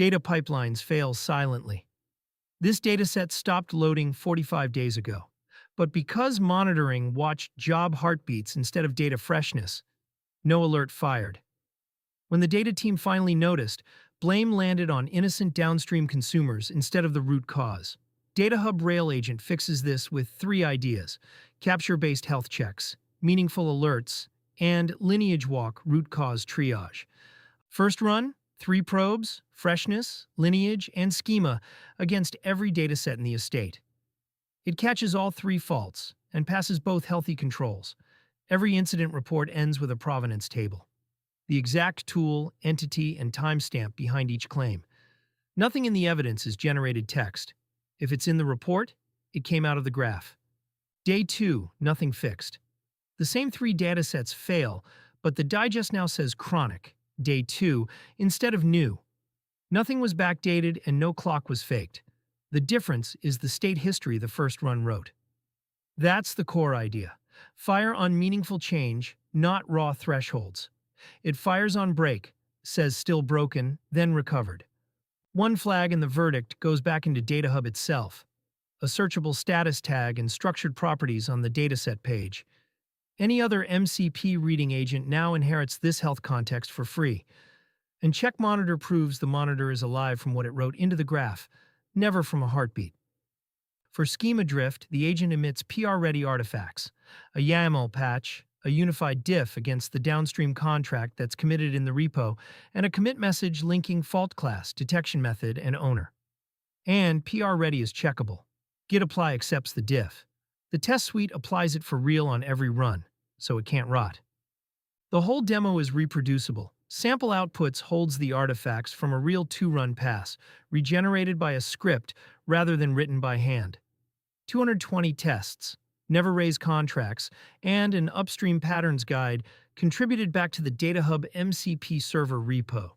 Data pipelines fail silently. This dataset stopped loading 45 days ago. But because monitoring watched job heartbeats instead of data freshness, no alert fired. When the data team finally noticed, blame landed on innocent downstream consumers instead of the root cause. DataHub Rail Agent fixes this with three ideas: capture-based health checks, meaningful alerts, and lineage walk root cause triage. First run, 3 probes, freshness, lineage, and schema against every dataset in the estate. It catches all 3 faults and passes both healthy controls. Every incident report ends with a provenance table, the exact tool, entity, and timestamp behind each claim. Nothing in the evidence is generated text. If it's in the report, it came out of the graph. Day 2, nothing fixed. The same 3 datasets fail, but the digest now says chronic, day 2, instead of new. Nothing was backdated and no clock was faked. The difference is the state history the first run wrote. That's the core idea. Fire on meaningful change, not raw thresholds. It fires on break, says still broken, then recovered. One flag in the verdict goes back into DataHub itself, a searchable status tag and structured properties on the dataset page. Any other MCP-reading agent now inherits this health context for free. And check monitor proves the monitor is alive from what it wrote into the graph, never from a heartbeat. For schema drift, the agent emits PR-ready artifacts, a YAML patch, a unified diff against the downstream contract that's committed in the repo, and a commit message linking fault class, detection method, and owner. And PR-ready is checkable. Git apply accepts the diff. The test suite applies it for real on every run, so it can't rot. The whole demo is reproducible. Sample outputs holds the artifacts from a real 2-run pass, regenerated by a script rather than written by hand. 220 tests, never raise contracts, and an upstream patterns guide contributed back to the DataHub MCP server repo.